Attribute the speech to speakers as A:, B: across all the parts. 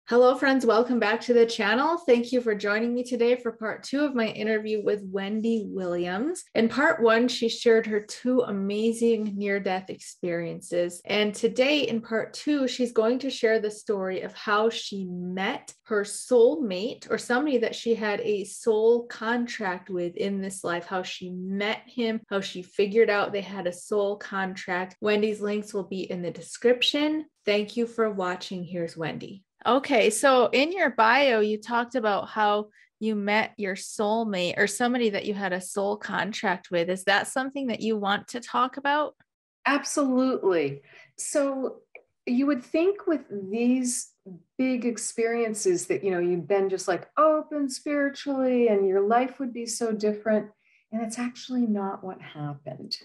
A: Hello, friends. Welcome back to the channel. Thank you for joining me today for part two of my interview with Wendy Williams. In part one, she shared her two amazing near-death experiences. And today in part two, she's going to share the story of how she met her soulmate, or somebody that she had a soul contract with in this life, how she met him, how she figured out they had a soul contract. Wendy's links will be in the description. Thank you for watching. Here's Wendy. Okay, so in your bio, you talked about how you met your soulmate or somebody that you had a soul contract with. Is that something that you want to talk about?
B: Absolutely. So you would think with these big experiences that, you've been just like open spiritually and your life would be so different. And it's actually not what happened.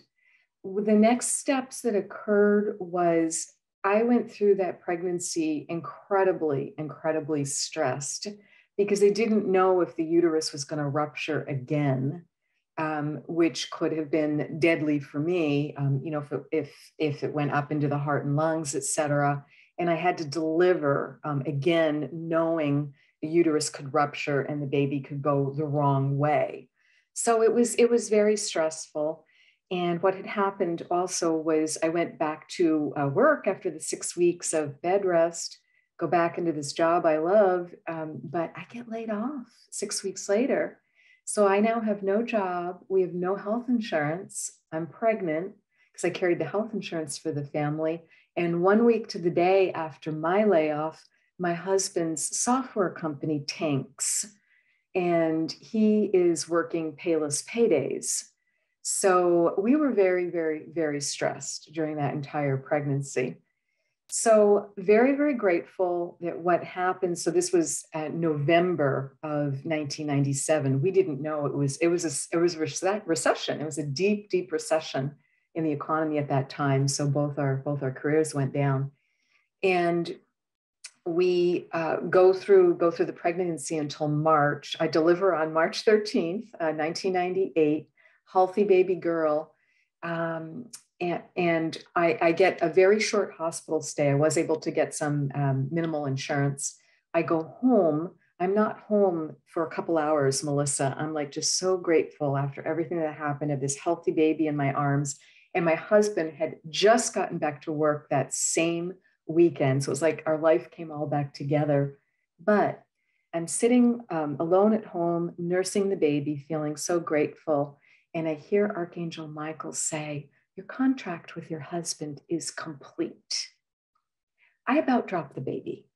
B: The next steps that occurred was I went through that pregnancy incredibly stressed because they didn't know if the uterus was going to rupture again, which could have been deadly for me, if it went up into the heart and lungs, et cetera. And I had to deliver again, knowing the uterus could rupture and the baby could go the wrong way. So it was very stressful. And what had happened also was I went back to work after the 6 weeks of bed rest, go back into this job I love, but I get laid off 6 weeks later. So I now have no job. We have no health insurance. I'm pregnant because I carried the health insurance for the family. And 1 week to the day after my layoff, my husband's software company tanks, and he is working payless paydays. So we were very stressed during that entire pregnancy. So very grateful that what happened. So this was November of 1997. We didn't know it was a recession. It was a deep recession in the economy at that time. So both our careers went down, and we go through the pregnancy until March. I deliver on March 13th, 1998. Healthy baby girl. And I get a very short hospital stay. I was able to get some minimal insurance. I go home. I'm not home for a couple hours, Melissa. I'm like just so grateful after everything that happened of this healthy baby in my arms. And my husband had just gotten back to work that same weekend. So it was like our life came all back together. But I'm sitting alone at home, nursing the baby, feeling so grateful. And I hear Archangel Michael say, your contract with your husband is complete. I about dropped the baby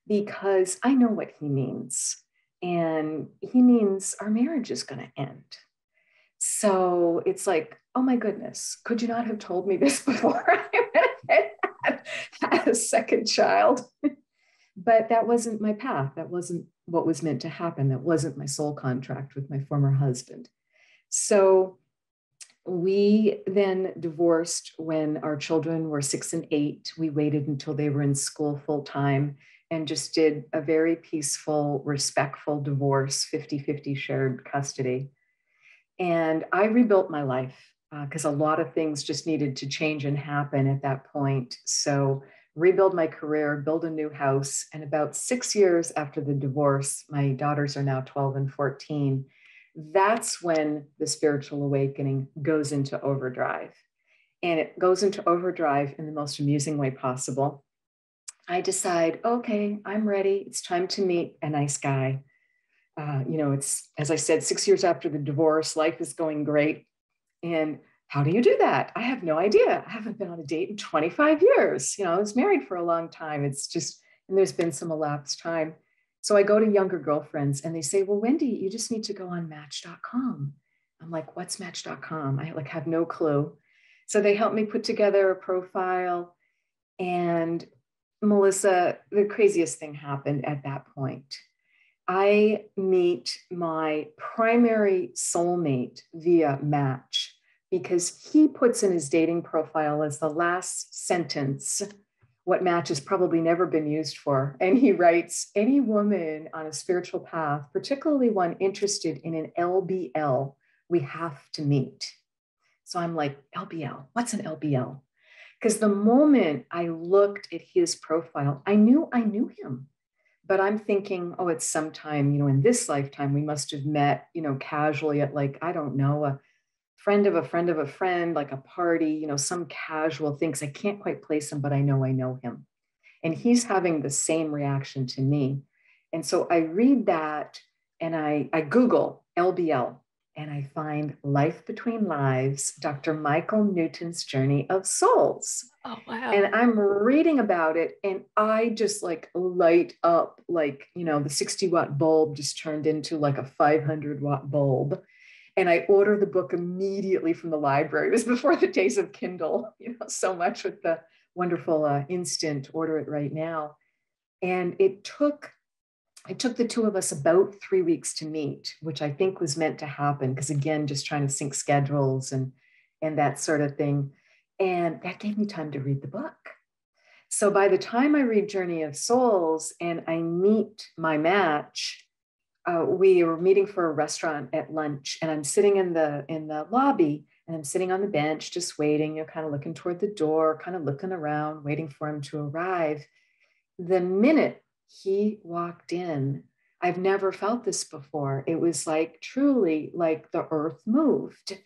B: because I know what he means. And he means our marriage is going to end. So it's like, oh my goodness, could you not have told me this before I had a second child? But that wasn't my path. That wasn't what was meant to happen. That wasn't my soul contract with my former husband. So we then divorced when our children were 6 and 8. We waited until they were in school full time and just did a very peaceful, respectful divorce, 50-50 shared custody. And I rebuilt my life because a lot of things just needed to change and happen at that point. So rebuild my career, build a new house. And about 6 years after the divorce, my daughters are now 12 and 14. That's when the spiritual awakening goes into overdrive. And it goes into overdrive in the most amusing way possible. I decide, okay, I'm ready. It's time to meet a nice guy. It's, as I said, 6 years after the divorce, life is going great. And how do you do that? I have no idea. I haven't been on a date in 25 years. I was married for a long time. It's just, and there's been some elapsed time. So I go to younger girlfriends and they say, well, Wendy, you just need to go on Match.com. I'm like, what's Match.com? I have no clue. So they help me put together a profile. And Melissa, the craziest thing happened at that point. I meet my primary soulmate via Match because he puts in his dating profile as the last sentence what Match has probably never been used for. And he writes, any woman on a spiritual path, particularly one interested in an LBL, we have to meet. So I'm like, LBL, what's an LBL? Because the moment I looked at his profile, I knew him. but I'm thinking, oh, it's sometime, in this lifetime, we must have met, casually at like, I don't know, a friend of a friend of a friend, like a party, some casual things. I can't quite place him, but I know him. And he's having the same reaction to me. And so I read that and I Google LBL and I find Life Between Lives, Dr. Michael Newton's Journey of Souls.
A: Oh, wow.
B: And I'm reading about it and I just like light up, like, the 60-watt bulb just turned into like a 500-watt bulb. And I order the book immediately from the library. It was before the days of Kindle, so much with the wonderful instant order it right now. And it took the two of us about 3 weeks to meet, which I think was meant to happen. Because again, just trying to sync schedules and that sort of thing. And that gave me time to read the book. So by the time I read Journey of Souls and I meet my match, we were meeting for a restaurant at lunch, and I'm sitting in the lobby, and I'm sitting on the bench, just waiting, kind of looking toward the door, kind of looking around, waiting for him to arrive. The minute he walked in, I've never felt this before. It was like truly like the earth moved.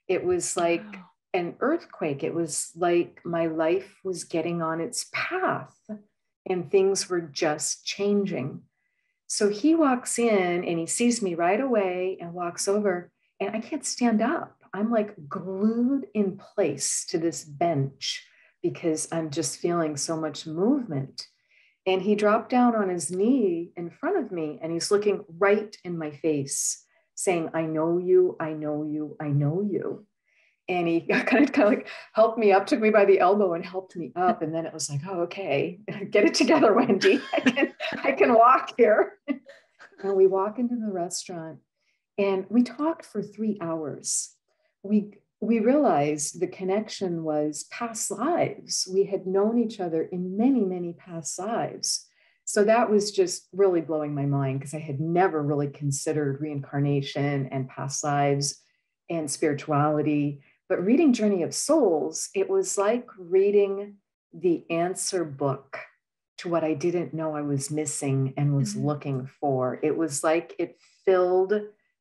B: It was like an earthquake. It was like my life was getting on its path and things were just changing. So he walks in and he sees me right away and walks over, and I can't stand up. I'm like glued in place to this bench because I'm just feeling so much movement. And he dropped down on his knee in front of me and he's looking right in my face saying, I know you, I know you, I know you. And he kind of like helped me up, took me by the elbow and helped me up. And then it was like, oh, okay, get it together, Wendy. I can walk here. And we walk into the restaurant and we talked for 3 hours. We realized the connection was past lives. We had known each other in many, many past lives. So that was just really blowing my mind because I had never really considered reincarnation and past lives and spirituality. But reading Journey of Souls, it was like reading the answer book to what I didn't know I was missing and was looking for. It was like it filled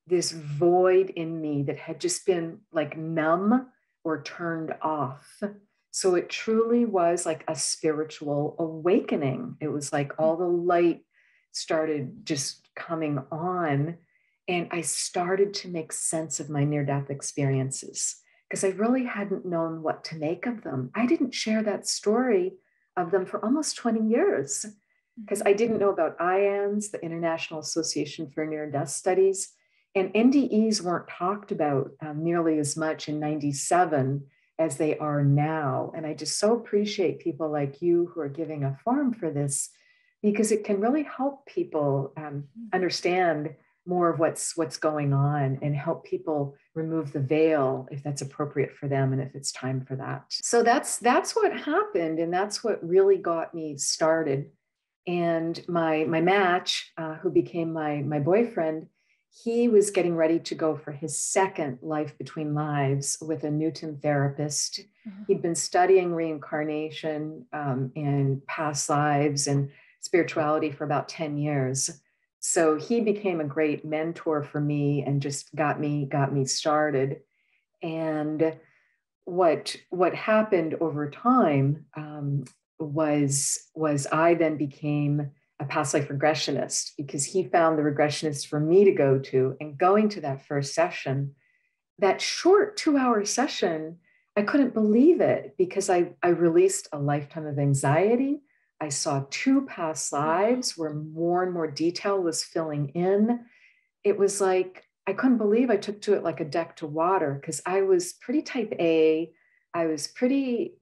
B: this void in me that had just been like numb or turned off. So it truly was like a spiritual awakening. It was like all the light started just coming on. And I started to make sense of my near-death experiences because I really hadn't known what to make of them. I didn't share that story of them for almost 20 years because I didn't know about IANDS, the International Association for Near-Death Studies, and NDEs weren't talked about nearly as much in 97 as they are now. And I just so appreciate people like you who are giving a forum for this because it can really help people understand more of what's going on and help people remove the veil if that's appropriate for them and if it's time for that. So that's what happened, and that's what really got me started. And my match, who became my boyfriend, he was getting ready to go for his second Life Between Lives with a Newton therapist. He'd been studying reincarnation and past lives and spirituality for about 10 years. So he became a great mentor for me and just got me started. And what happened over time was I then became a past life regressionist because he found the regressionist for me to go to. And going to that first session, that short 2-hour session, I couldn't believe it because I released a lifetime of anxiety. I saw 2 past lives where more and more detail was filling in. It was like, I couldn't believe I took to it like a duck to water because I was pretty type A. I was pretty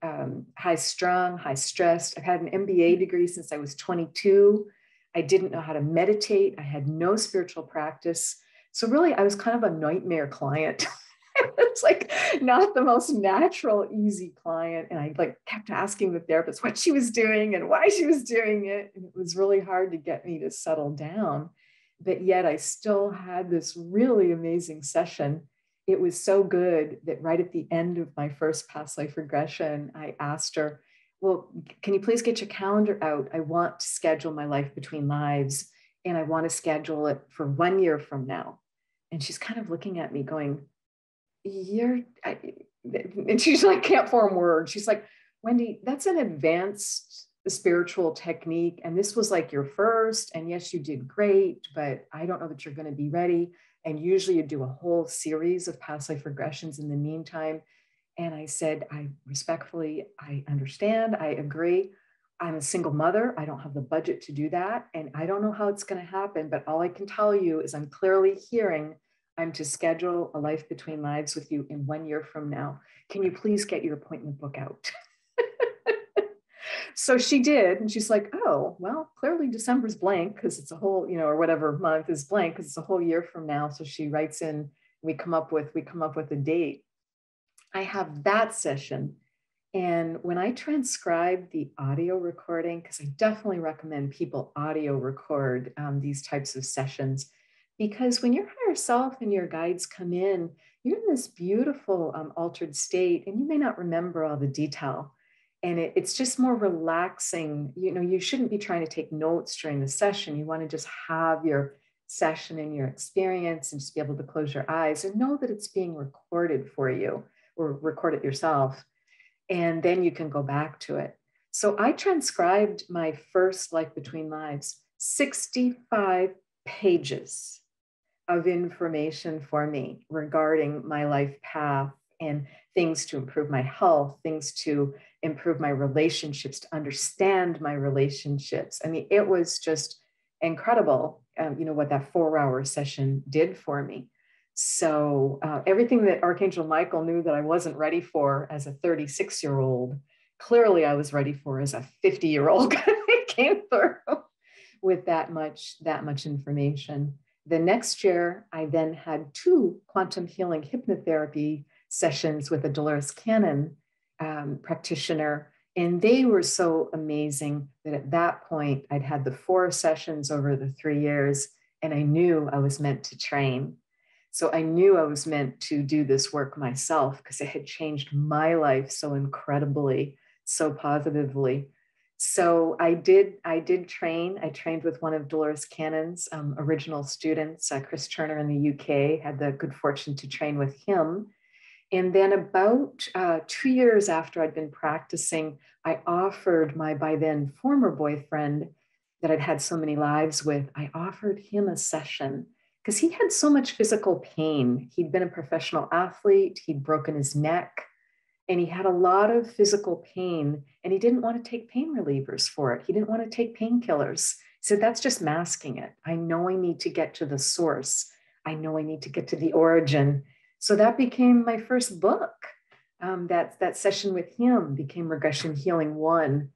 B: high strung, high stressed. I've had an MBA degree since I was 22. I didn't know how to meditate. I had no spiritual practice. So really, I was kind of a nightmare client. It's like not the most natural, easy client. And I like kept asking the therapist what she was doing and why she was doing it. And it was really hard to get me to settle down. But yet I still had this really amazing session. It was so good that right at the end of my first past life regression, I asked her, well, can you please get your calendar out? I want to schedule my life between lives, and I want to schedule it for 1 year from now. And she's kind of looking at me going, and she's like, can't form words. She's like, Wendy, that's an advanced spiritual technique. And this was like your first. And yes, you did great, but I don't know that you're going to be ready. And usually you do a whole series of past life regressions in the meantime. And I said, I respectfully, I understand. I agree. I'm a single mother. I don't have the budget to do that. And I don't know how it's going to happen. But all I can tell you is I'm clearly hearing I'm to schedule a life between lives with you in 1 year from now. Can you please get your appointment book out? So she did. And she's like, oh, well, clearly December's blank because it's a whole, or whatever month is blank because it's a whole year from now. So she writes in, we come up with a date. I have that session. And when I transcribe the audio recording, because I definitely recommend people audio record these types of sessions, because when your higher self and your guides come in, you're in this beautiful altered state, and you may not remember all the detail. And it's just more relaxing. You shouldn't be trying to take notes during the session. You want to just have your session and your experience and just be able to close your eyes and know that it's being recorded for you, or record it yourself. And then you can go back to it. So I transcribed my first Life Between Lives, 65 pages of information for me regarding my life path and things to improve my health, things to improve my relationships, to understand my relationships. I mean, it was just incredible, what that 4-hour session did for me. So everything that Archangel Michael knew that I wasn't ready for as a 36-year-old, clearly I was ready for as a 50-year-old. It came through with that much information. The next year, I then had 2 quantum healing hypnotherapy sessions with a Dolores Cannon practitioner. And they were so amazing that at that point, I'd had the 4 sessions over the 3 years, and I knew I was meant to train. So I knew I was meant to do this work myself because it had changed my life so incredibly, so positively. So I did train. I trained with one of Dolores Cannon's original students, Chris Turner in the UK, had the good fortune to train with him. And then about 2 years after I'd been practicing, I offered my, by then, former boyfriend that I'd had so many lives with, I offered him a session because he had so much physical pain. He'd been a professional athlete, he'd broken his neck, and he had a lot of physical pain, and he didn't want to take pain relievers for it. He didn't want to take painkillers. He said, that's just masking it. I know I need to get to the source. I know I need to get to the origin. So that became my first book. That session with him became Regression Healing 1.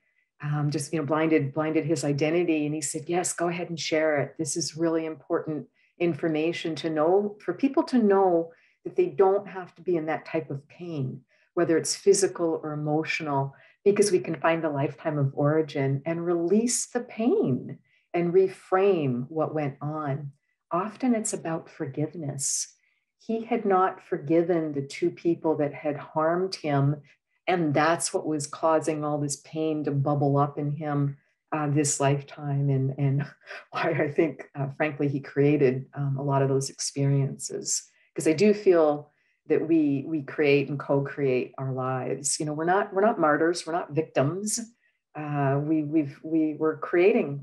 B: Just blinded his identity, and he said, yes, go ahead and share it. This is really important information to know, for people to know that they don't have to be in that type of pain, whether it's physical or emotional, because we can find the lifetime of origin and release the pain and reframe what went on. Often it's about forgiveness. He had not forgiven the 2 people that had harmed him, and that's what was causing all this pain to bubble up in him this lifetime, and why I think, frankly, he created a lot of those experiences. Because I do feel that we create and co-create our lives. We're not martyrs, we're not victims. We're creating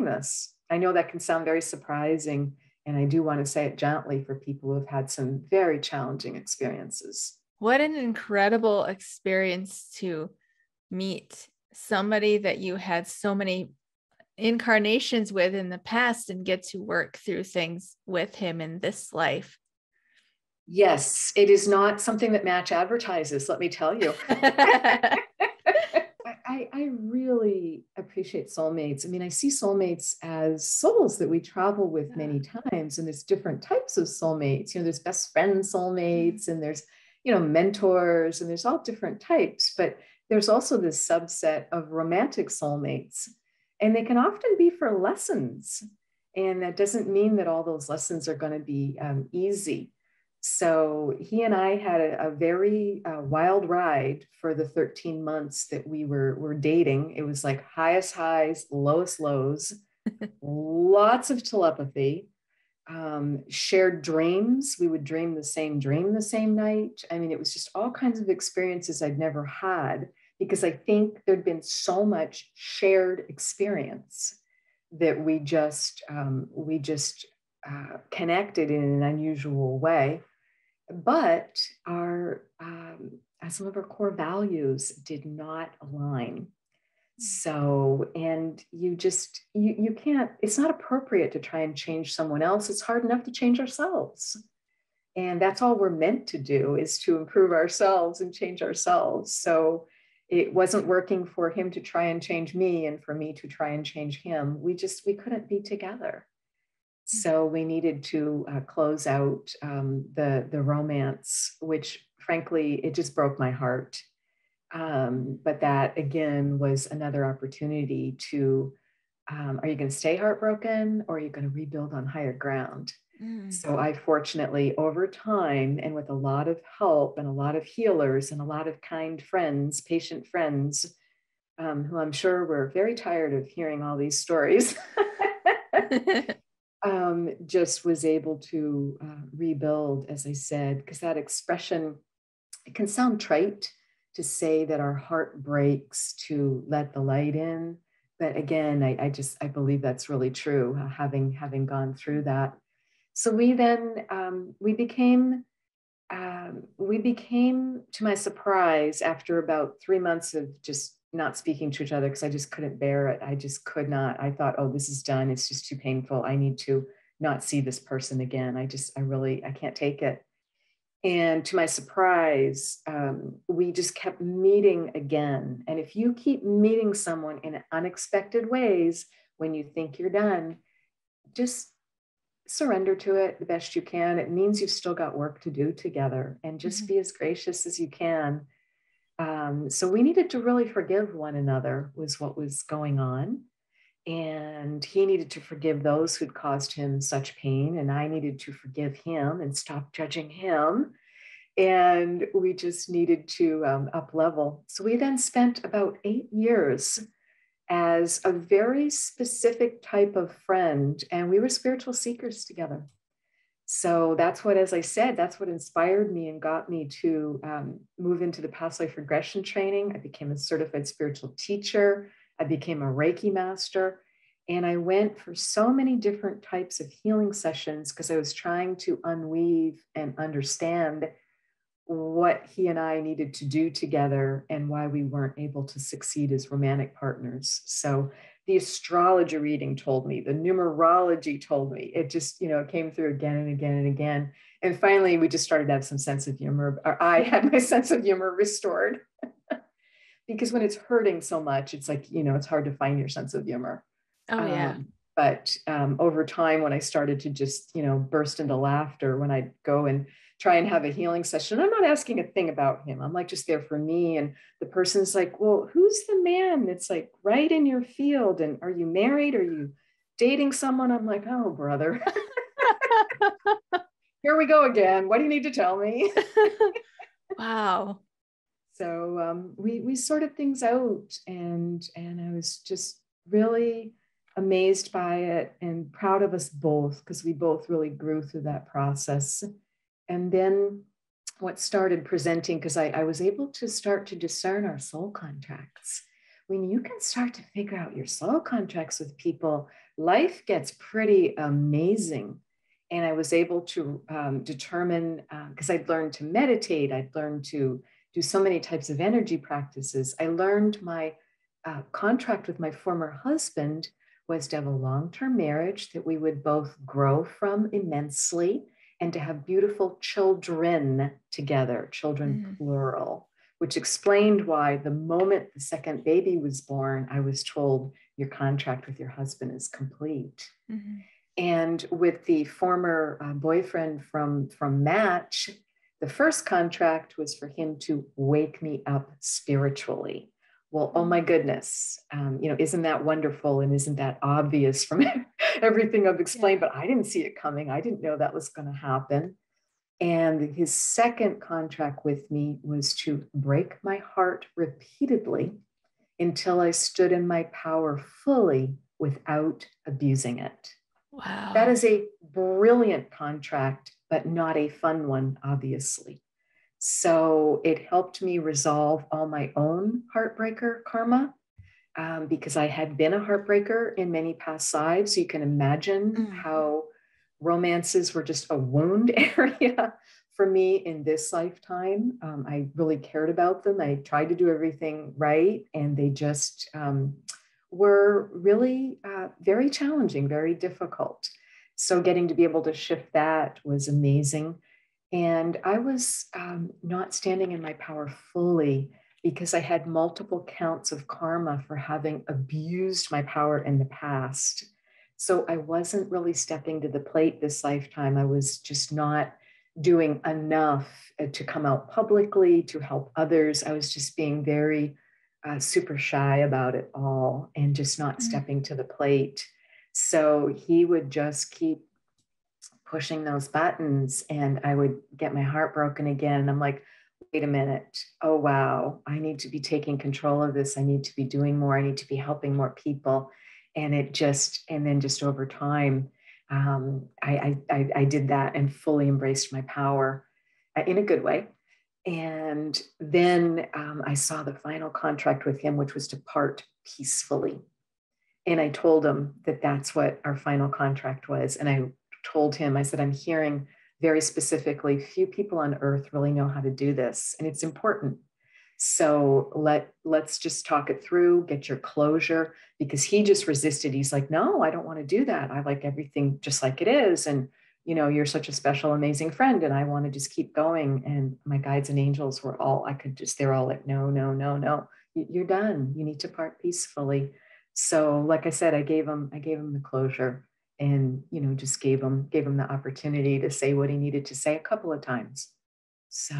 B: this. I know that can sound very surprising, and I do want to say it gently for people who have had some very challenging experiences.
A: What an incredible experience to meet somebody that you had so many incarnations with in the past and get to work through things with him in this life.
B: Yes, it is not something that Match advertises, let me tell you. I really appreciate soulmates. I mean, I see soulmates as souls that we travel with many times, and there's different types of soulmates. There's best friend soulmates, and there's, mentors, and there's all different types, but there's also this subset of romantic soulmates, and they can often be for lessons. And that doesn't mean that all those lessons are going to be easy. So he and I had a very wild ride for the 13 months that we were dating. It was like highest highs, lowest lows, lots of telepathy, shared dreams. We would dream the same night. I mean, it was just all kinds of experiences I'd never had, because I think there'd been so much shared experience that we just connected in an unusual way. But some of our core values did not align. So, and you can't, it's not appropriate to try and change someone else. It's hard enough to change ourselves. And that's all we're meant to do, is to improve ourselves and change ourselves. So it wasn't working for him to try and change me and for me to try and change him. We couldn't be together. So we needed to close out the romance, which frankly, it just broke my heart. But that again was another opportunity to, are you going to stay heartbroken, or are you going to rebuild on higher ground? So I fortunately, over time, and with a lot of help and a lot of healers and a lot of kind friends, patient friends, who I'm sure were very tired of hearing all these stories, just was able to rebuild, as I said, because that expression, it can sound trite to say that our heart breaks to let the light in. But again, I believe that's really true, having gone through that. So we then, we became, to my surprise, after about 3 months of just not speaking to each other, because I just couldn't bear it. I just could not. I thought, oh, this is done. It's just too painful. I need to not see this person again. I can't take it. And to my surprise, we just kept meeting again. And if you keep meeting someone in unexpected ways, when you think you're done, just surrender to it the best you can. It means you've still got work to do together, and just be as gracious as you can. So we needed to really forgive one another, was what was going on. And he needed to forgive those who'd caused him such pain. And I needed to forgive him and stop judging him. And we just needed to up level. So we then spent about 8 years as a very specific type of friend. And we were spiritual seekers together. So that's what, as I said, that's what inspired me and got me to move into the past life regression training. I became a certified spiritual teacher. I became a Reiki master. And I went for so many different types of healing sessions because I was trying to unweave and understand what he and I needed to do together and why we weren't able to succeed as romantic partners. So the astrology reading told me, the numerology told me, it just, it came through again and again and again. And finally, we just started to have some sense of humor, or I had my sense of humor restored. Because when it's hurting so much, it's like, it's hard to find your sense of humor.
A: Oh, yeah.
B: But over time, when I started to just, burst into laughter, when I'd go and try and have a healing session, I'm not asking a thing about him. I'm like just there for me. And the person's like, well, who's the man that's like right in your field? And are you married? Are you dating someone? I'm like, oh, brother. Here we go again. What do you need to tell me?
A: Wow.
B: So we sorted things out, and I was just really amazed by it and proud of us both, because we both really grew through that process. And then what started presenting, because I was able to start to discern our soul contracts. When you can start to figure out your soul contracts with people, life gets pretty amazing. And I was able to determine, because I'd learned to meditate, I'd learned to do so many types of energy practices. I learned my contract with my former husband was to have a long-term marriage that we would both grow from immensely, and to have beautiful children together, children plural, which explained why the moment the second baby was born, I was told your contract with your husband is complete. And with the former boyfriend from Match, the first contract was for him to wake me up spiritually. Well, oh my goodness, isn't that wonderful? And isn't that obvious from everything I've explained? But I didn't see it coming. I didn't know that was going to happen. And his second contract with me was to break my heart repeatedly until I stood in my power fully without abusing it. That
A: Wow.
B: is a brilliant contract, but not a fun one, obviously. So it helped me resolve all my own heartbreaker karma, because I had been a heartbreaker in many past lives. You can imagine
A: Mm.
B: how romances were just a wound area for me in this lifetime. I really cared about them. I tried to do everything right, and they just were really very challenging, very difficult. So getting to be able to shift that was amazing. And I was not standing in my power fully because I had multiple counts of karma for having abused my power in the past. So I wasn't really stepping to the plate this lifetime. I was just not doing enough to come out publicly to help others. I was just being very super shy about it all and just not
A: Mm.
B: stepping to the plate. So he would just keep pushing those buttons and I would get my heart broken again. And I'm like, wait a minute. Oh, wow. I need to be taking control of this. I need to be doing more. I need to be helping more people. And then just over time, I did that and fully embraced my power in a good way. And then I saw the final contract with him, which was to part peacefully. And I told him that that's what our final contract was. And I told him, I said, I'm hearing very specifically, few people on earth really know how to do this. And it's important. So let's just talk it through, get your closure, because he just resisted. He's like, no, I don't want to do that. I like everything just like it is. And, you know, you're such a special, amazing friend. And I want to just keep going. And my guides and angels were all, they're all like, no, no, no, no, you're done. You need to part peacefully. So like I said, I gave him the closure and, you know, just gave him the opportunity to say what he needed to say a couple of times. So,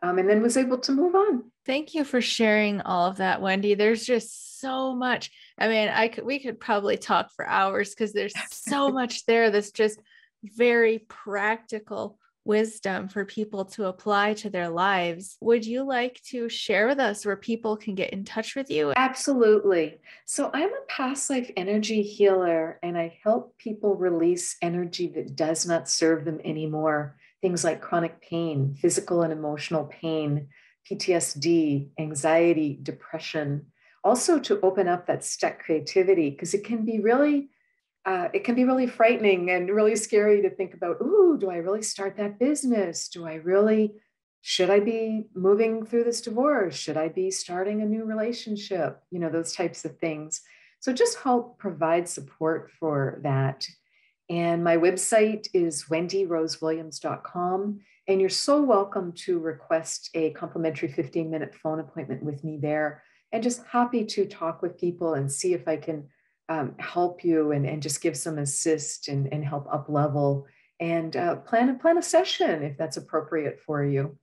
B: and then was able to move on.
A: Thank you for sharing all of that, Wendy. There's just so much. I mean, we could probably talk for hours because there's so much there that's just very practical wisdom for people to apply to their lives. Would you like to share with us where people can get in touch with you?
B: Absolutely. So I'm a past life energy healer and I help people release energy that does not serve them anymore. Things like chronic pain, physical and emotional pain, PTSD, anxiety, depression. Also to open up that stuck creativity, because it can be really frightening and really scary to think about, ooh, do I really start that business? Should I be moving through this divorce? Should I be starting a new relationship? You know, those types of things. So just help provide support for that. And my website is wendyrosewilliams.com. And you're so welcome to request a complimentary 15-minute phone appointment with me there. And just happy to talk with people and see if I can help you and just give some assist and help up level and plan a session if that's appropriate for you.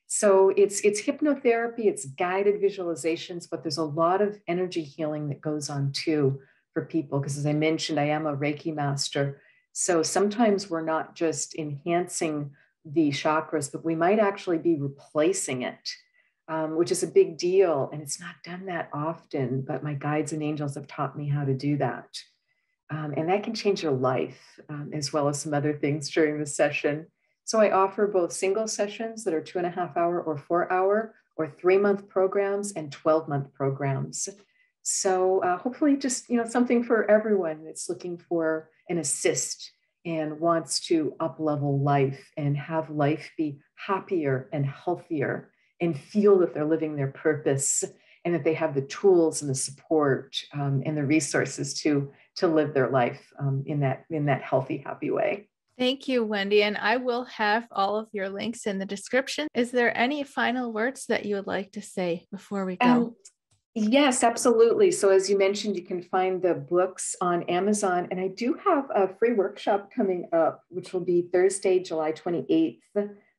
B: So it's hypnotherapy, it's guided visualizations, but there's a lot of energy healing that goes on too for people. Because as I mentioned, I am a Reiki master. So sometimes we're not just enhancing the chakras, but we might actually be replacing it. Which is a big deal. And it's not done that often, but my guides and angels have taught me how to do that. And that can change your life, as well as some other things during the session. So I offer both single sessions that are 2.5 hour or 4 hour, or 3-month programs and 12-month programs. So hopefully just, you know, something for everyone that's looking for an assist and wants to up-level life and have life be happier and healthier, and feel that they're living their purpose and that they have the tools and the support and the resources to live their life in that healthy, happy way.
A: Thank you, Wendy. And I will have all of your links in the description. Is there any final words that you would like to say before we go?
B: Yes, absolutely. So as you mentioned, you can find the books on Amazon. And I do have a free workshop coming up, which will be Thursday, July 28th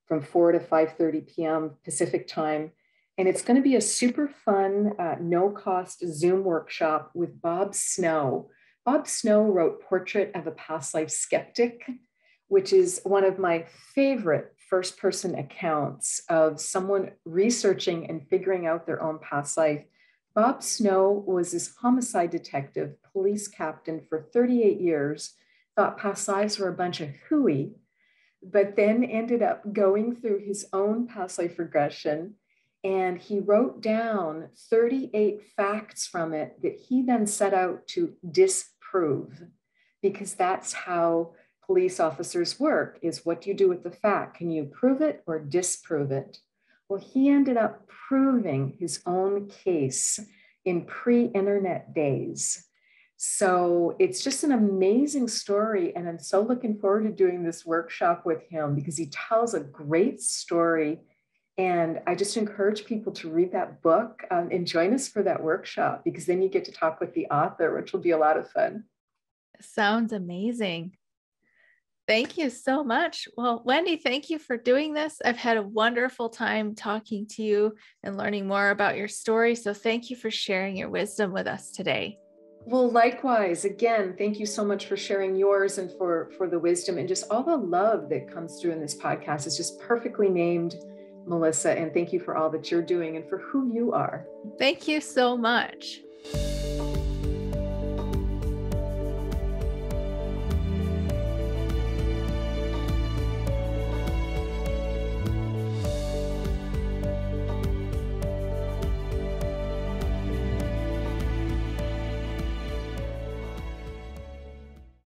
B: from 4 to 5:30 p.m. Pacific time. And it's going to be a super fun, no-cost Zoom workshop with Bob Snow. Bob Snow wrote Portrait of a Past Life Skeptic, which is one of my favorite first-person accounts of someone researching and figuring out their own past life. Bob Snow was this homicide detective, police captain for 38 years, thought past lives were a bunch of hooey, but then ended up going through his own past life regression. And he wrote down 38 facts from it that he then set out to disprove, because that's how police officers work, is what do you do with the fact? Can you prove it or disprove it? Well, he ended up proving his own case in pre-internet days. So it's just an amazing story. And I'm so looking forward to doing this workshop with him because he tells a great story. And I just encourage people to read that book and join us for that workshop, because then you get to talk with the author, which will be a lot of fun.
A: Sounds amazing. Thank you so much. Well, Wendy, thank you for doing this. I've had a wonderful time talking to you and learning more about your story. So thank you for sharing your wisdom with us today.
B: Well, likewise, again, thank you so much for sharing yours and for the wisdom and just all the love that comes through in this podcast. Is just perfectly named, Melissa. And thank you for all that you're doing and for who you are.
A: Thank you so much.